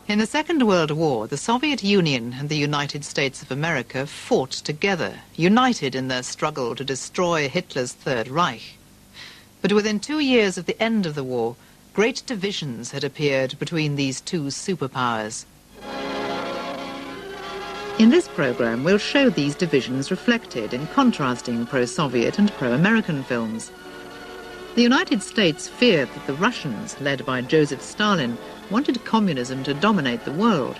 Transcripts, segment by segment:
In the Second World War, the Soviet Union and the United States of America fought together, united in their struggle to destroy Hitler's Third Reich. But within 2 years of the end of the war, great divisions had appeared between these two superpowers. In this program, we'll show these divisions reflected in contrasting pro-Soviet and pro-American films. The United States feared that the Russians, led by Joseph Stalin, wanted communism to dominate the world.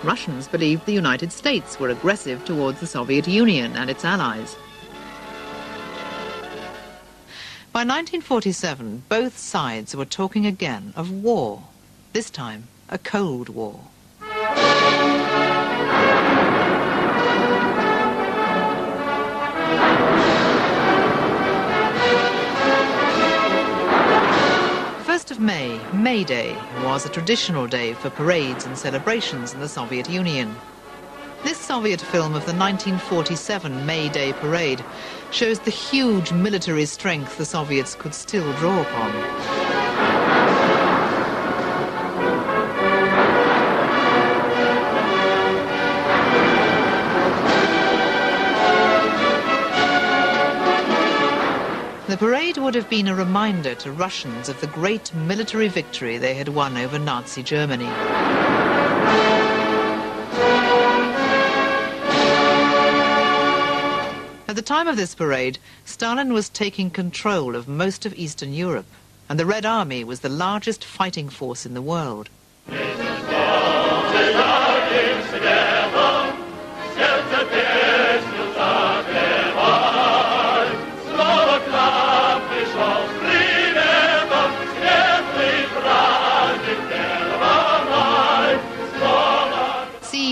Russians believed the United States were aggressive towards the Soviet Union and its allies. By 1947, both sides were talking again of war, this time a Cold War. Of May Day, was a traditional day for parades and celebrations in the Soviet Union. This Soviet film of the 1947 May Day parade shows the huge military strength the Soviets could still draw upon. The parade would have been a reminder to Russians of the great military victory they had won over Nazi Germany. At the time of this parade, Stalin was taking control of most of Eastern Europe, and the Red Army was the largest fighting force in the world.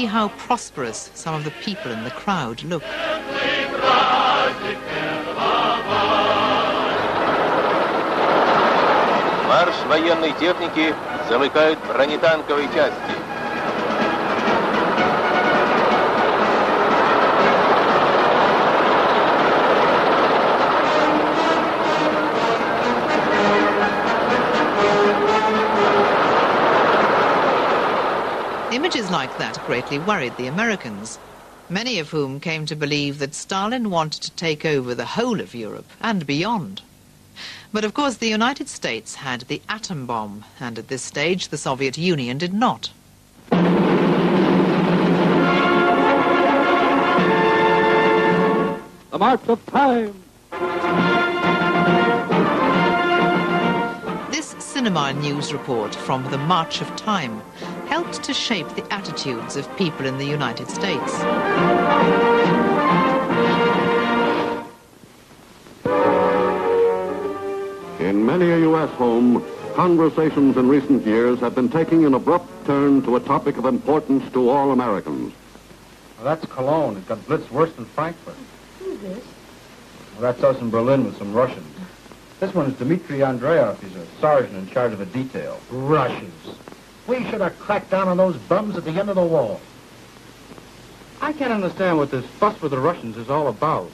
How prosperous some of the people in the crowd look. Марш военной техники замыкают бронетанковые части. Images like that greatly worried the Americans, many of whom came to believe that Stalin wanted to take over the whole of Europe and beyond. But of course the United States had the atom bomb, and at this stage the Soviet Union did not. The March of Time! This cinema news report from The March of Time helped to shape the attitudes of people in the United States. In many a U.S. home, conversations in recent years have been taking an abrupt turn to a topic of importance to all Americans. Well, that's Cologne. It got blitzed worse than Frankfurt. Who's this? Well, that's us in Berlin with some Russians. This one is Dmitry Andreev. He's a sergeant in charge of a detail. Russians. We should have cracked down on those bums at the end of the wall. I can't understand what this fuss with the Russians is all about.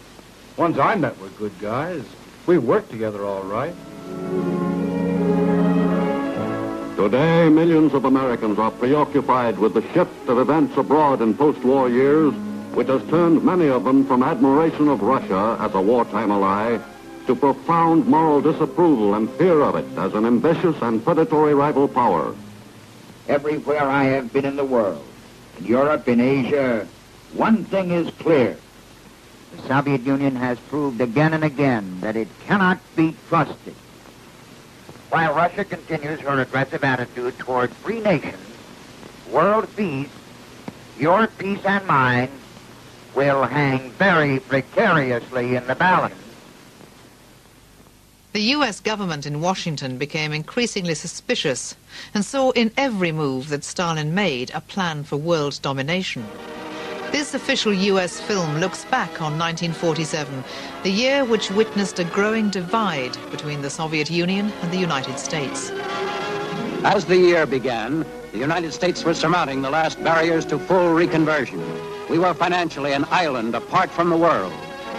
Ones I met were good guys. We worked together all right. Today, millions of Americans are preoccupied with the shift of events abroad in post-war years, which has turned many of them from admiration of Russia as a wartime ally to profound moral disapproval and fear of it as an ambitious and predatory rival power. Everywhere I have been in the world, in Europe, in Asia, one thing is clear. The Soviet Union has proved again and again that it cannot be trusted. While Russia continues her aggressive attitude toward free nations, world peace, your peace and mine, will hang very precariously in the balance. The U.S. government in Washington became increasingly suspicious and saw in every move that Stalin made a plan for world domination. This official U.S. film looks back on 1947, the year which witnessed a growing divide between the Soviet Union and the United States. As the year began, the United States was surmounting the last barriers to full reconversion. We were financially an island apart from the world.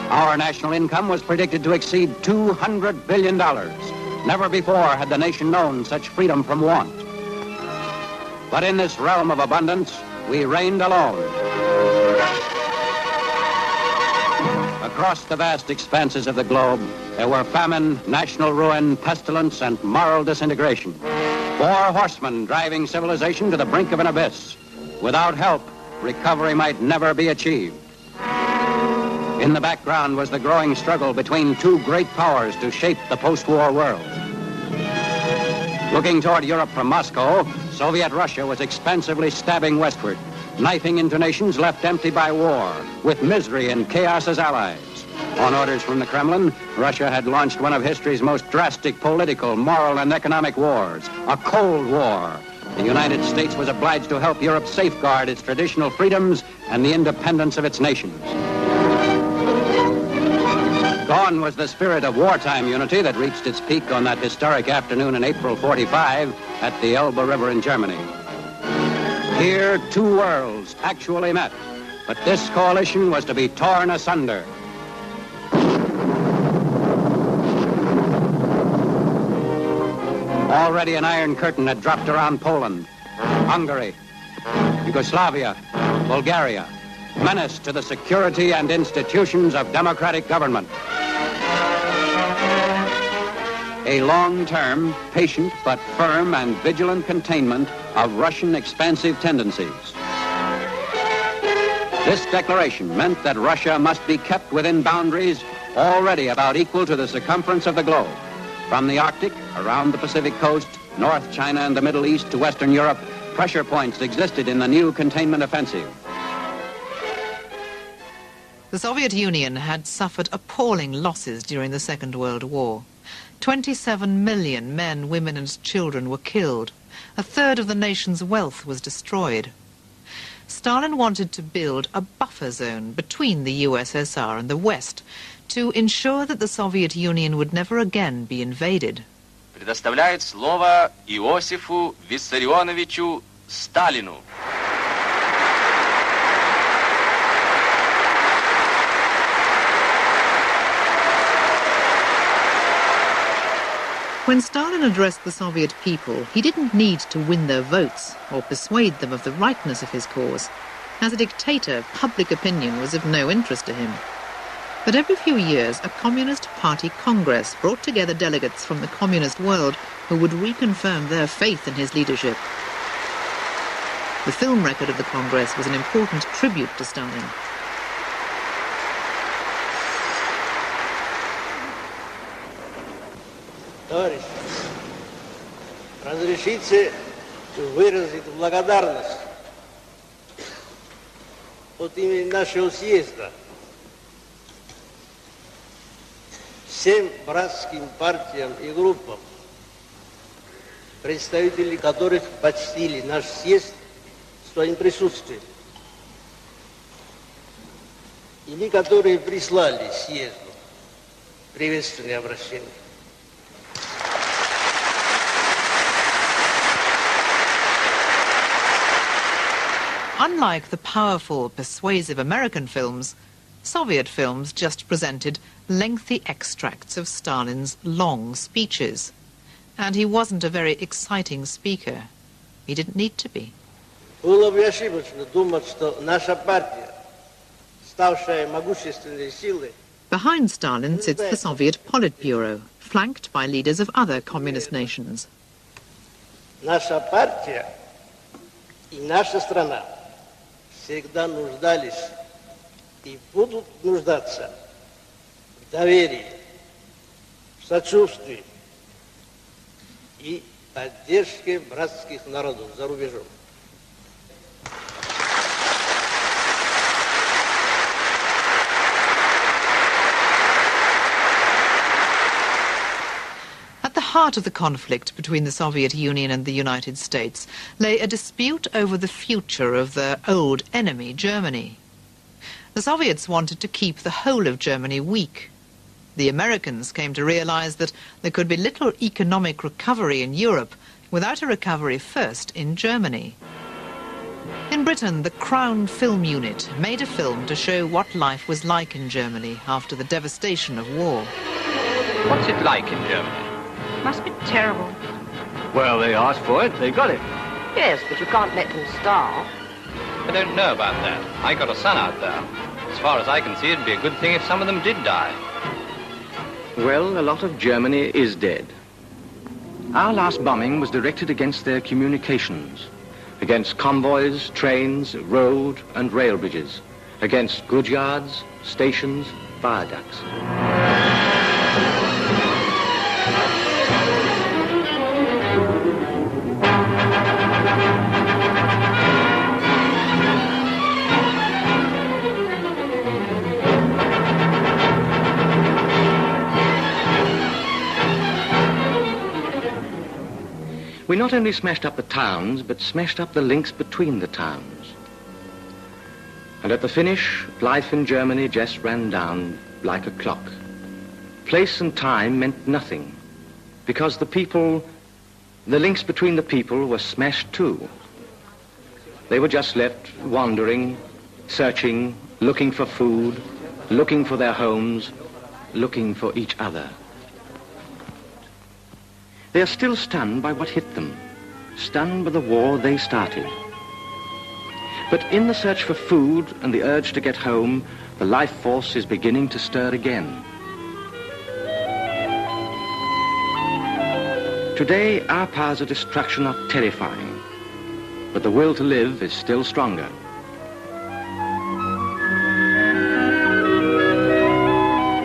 Our national income was predicted to exceed $200 billion. Never before had the nation known such freedom from want. But in this realm of abundance, we reigned alone. Across the vast expanses of the globe, there were famine, national ruin, pestilence, and moral disintegration. 4 horsemen driving civilization to the brink of an abyss. Without help, recovery might never be achieved. In the background was the growing struggle between 2 great powers to shape the post-war world. Looking toward Europe from Moscow, Soviet Russia was expansively stabbing westward, knifing into nations left empty by war, with misery and chaos as allies. On orders from the Kremlin, Russia had launched one of history's most drastic political, moral, and economic wars, a Cold War. The United States was obliged to help Europe safeguard its traditional freedoms and the independence of its nations. Gone was the spirit of wartime unity that reached its peak on that historic afternoon in April '45 at the Elbe River in Germany. Here, 2 worlds actually met, but this coalition was to be torn asunder. Already an iron curtain had dropped around Poland, Hungary, Yugoslavia, Bulgaria, menace to the security and institutions of democratic government. A long-term, patient but firm and vigilant containment of Russian expansive tendencies. This declaration meant that Russia must be kept within boundaries already about equal to the circumference of the globe. From the Arctic, around the Pacific coast, North China and the Middle East to Western Europe, pressure points existed in the new containment offensive. The Soviet Union had suffered appalling losses during the Second World War. 27 million men, women and children were killed. A third of the nation's wealth was destroyed. Stalin wanted to build a buffer zone between the USSR and the West to ensure that the Soviet Union would never again be invaded. Предоставляет слово Иосифу Виссарионовичу Сталину. When Stalin addressed the Soviet people, he didn't need to win their votes or persuade them of the rightness of his cause. As a dictator, public opinion was of no interest to him. But every few years, a Communist Party Congress brought together delegates from the communist world who would reconfirm their faith in his leadership. The film record of the Congress was an important tribute to Stalin. Товарищи, разрешите выразить благодарность от имени нашего съезда всем братским партиям и группам, представители которых почтили наш съезд своим присутствием, или которые прислали съезду приветственные обращения. Unlike the powerful, persuasive American films, Soviet films just presented lengthy extracts of Stalin's long speeches. And he wasn't a very exciting speaker. He didn't need to be. Было бы ошибочно думать, что наша партия, ставшая могущественной силой, Behind Stalin sits the Soviet Politburo, flanked by leaders of other communist nations. наша партия и наша страна всегда нуждались и будут нуждаться в доверии, в сочувствии и поддержке братских народов за рубежом. At the heart of the conflict between the Soviet Union and the United States lay a dispute over the future of their old enemy, Germany. The Soviets wanted to keep the whole of Germany weak. The Americans came to realize that there could be little economic recovery in Europe without a recovery first in Germany. In Britain, the Crown Film Unit made a film to show what life was like in Germany after the devastation of war. What's it like in Germany? Must be terrible. Well, they asked for it, they got it. Yes, but you can't let them starve. I don't know about that. I got a son out there. As far as I can see, it'd be a good thing if some of them did die. Well, a lot of Germany is dead. Our last bombing was directed against their communications, against convoys, trains, road and rail bridges, against goods yards, stations, viaducts. We not only smashed up the towns, but smashed up the links between the towns. And at the finish, life in Germany just ran down like a clock. Place and time meant nothing, because the links between the people were smashed too. They were just left wandering, searching, looking for food, looking for their homes, looking for each other. They are still stunned by what hit them, stunned by the war they started. But in the search for food and the urge to get home, the life force is beginning to stir again. Today, our powers of destruction are terrifying, but the will to live is still stronger.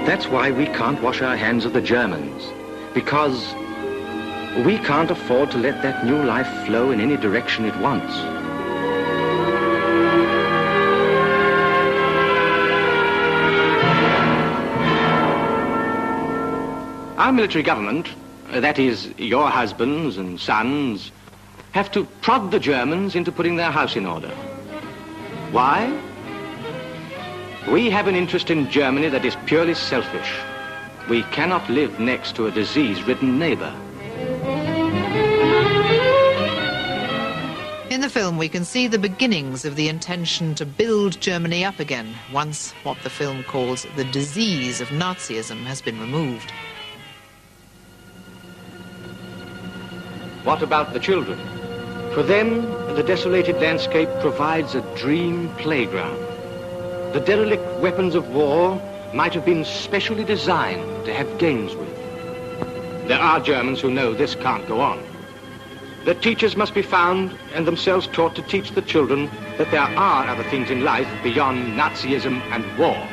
That's why we can't wash our hands of the Germans, because we can't afford to let that new life flow in any direction it wants. Our military government, that is, your husbands and sons, have to prod the Germans into putting their house in order. Why? We have an interest in Germany that is purely selfish. We cannot live next to a disease-ridden neighbor. In the film, we can see the beginnings of the intention to build Germany up again, once what the film calls the disease of Nazism has been removed. What about the children? For them, the desolated landscape provides a dream playground. The derelict weapons of war might have been specially designed to have games with. There are Germans who know this can't go on. The teachers must be found and themselves taught to teach the children that there are other things in life beyond Nazism and war.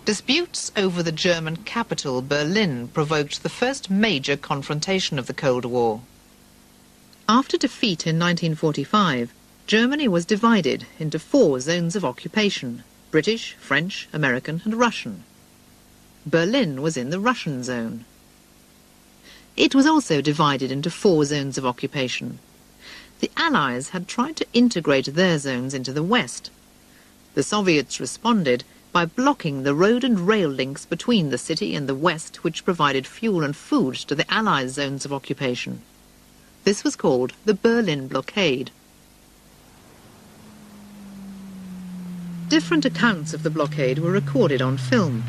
Disputes over the German capital, Berlin, provoked the first major confrontation of the Cold War. After defeat in 1945, Germany was divided into 4 zones of occupation: British, French, American and Russian. Berlin was in the Russian zone. It was also divided into 4 zones of occupation. The Allies had tried to integrate their zones into the West. The Soviets responded by blocking the road and rail links between the city and the West, which provided fuel and food to the Allies' zones of occupation. This was called the Berlin Blockade. Different accounts of the blockade were recorded on film.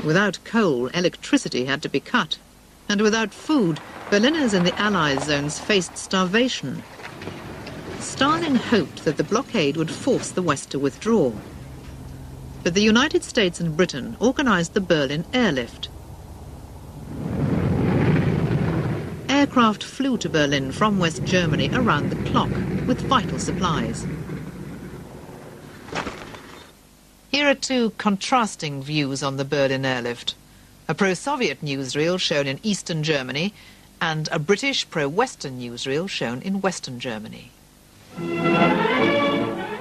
Without coal, electricity had to be cut. And without food, Berliners in the Allies zones faced starvation. Stalin hoped that the blockade would force the West to withdraw. But the United States and Britain organized the Berlin Airlift. Aircraft flew to Berlin from West Germany around the clock with vital supplies. Here are 2 contrasting views on the Berlin Airlift. A pro-Soviet newsreel shown in eastern Germany and a British pro-Western newsreel shown in western Germany.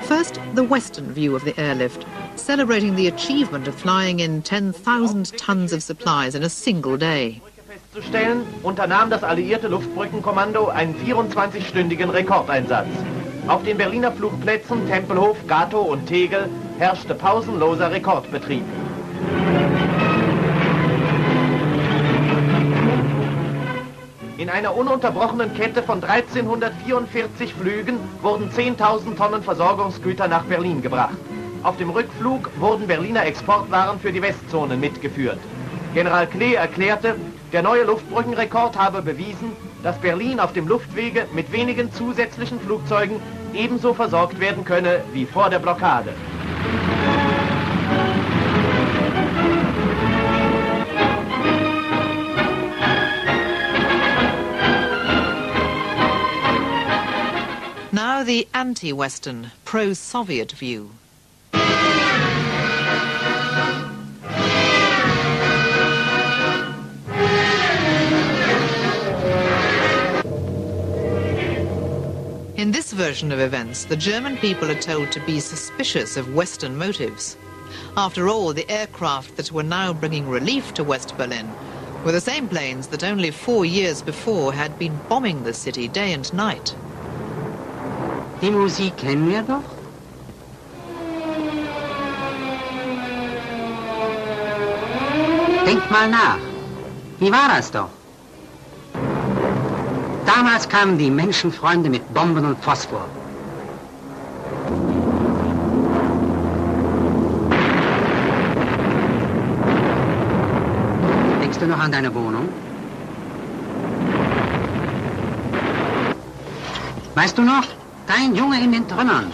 First, the western view of the airlift, celebrating the achievement of flying in 10,000 tons of supplies in a single day. Festzustellen, unternahm das alliierte Luftbrückenkommando einen 24-stündigen Rekordeinsatz. Auf den Berliner Flugplätzen Tempelhof, Gatow und Tegel herrschte pausenloser Rekordbetrieb. In einer ununterbrochenen Kette von 1344 Flügen wurden 10.000 Tonnen Versorgungsgüter nach Berlin gebracht. Auf dem Rückflug wurden Berliner Exportwaren für die Westzonen mitgeführt. General Klee erklärte, der neue Luftbrückenrekord habe bewiesen, dass Berlin auf dem Luftwege mit wenigen zusätzlichen Flugzeugen ebenso versorgt werden könne wie vor der Blockade. Now the anti-Western, pro-Soviet view. In this version of events, the German people are told to be suspicious of Western motives. After all, the aircraft that were now bringing relief to West Berlin were the same planes that only 4 years before had been bombing the city day and night. Die Musik kennen wir doch. Denkt mal nach. Wie war das doch? Damals kamen die Menschenfreunde mit Bomben und Phosphor. Denkst du noch an deine Wohnung? Weißt du noch? Dein Junge in den Trümmern.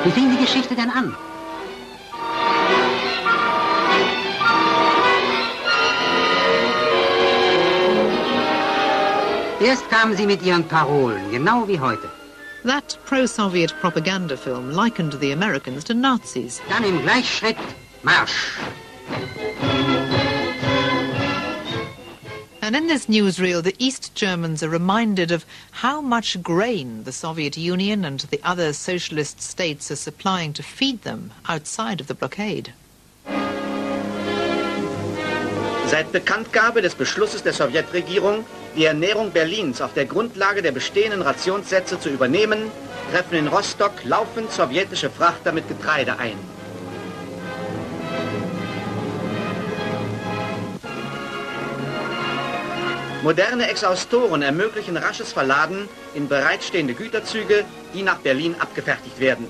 Wie fing die Geschichte denn an? Erst kamen sie mit ihren Parolen, genau wie heute. That pro-Soviet propaganda film likened the Americans to Nazis. Dann im Gleichschritt Marsch. And in this newsreel, the East Germans are reminded of how much grain the Soviet Union and the other socialist states are supplying to feed them outside of the blockade. Seit Bekanntgabe des Beschlusses der Sowjetregierung, die Ernährung Berlins auf der Grundlage der bestehenden Rationssätze zu übernehmen, treffen in Rostock laufend sowjetische Frachter mit Getreide ein. Moderne Exhaustoren ermöglichen rasches Verladen in bereitstehende Güterzüge, die nach Berlin abgefertigt werden.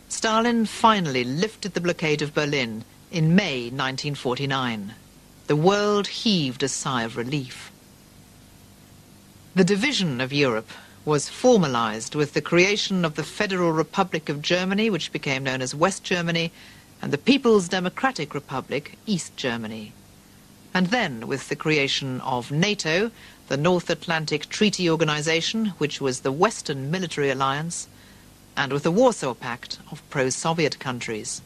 Stalin finally lifted the blockade of Berlin in May 1949. The world heaved a sigh of relief. The division of Europe was formalized with the creation of the Federal Republic of Germany, which became known as West Germany, and the People's Democratic Republic, East Germany. And then with the creation of NATO, the North Atlantic Treaty Organization, which was the Western military alliance, and with the Warsaw Pact of pro-Soviet countries.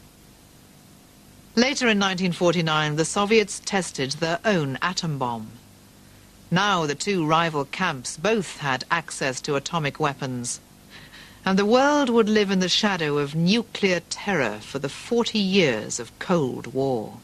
Later in 1949, the Soviets tested their own atom bomb. Now the two rival camps both had access to atomic weapons, and the world would live in the shadow of nuclear terror for the 40 years of Cold War.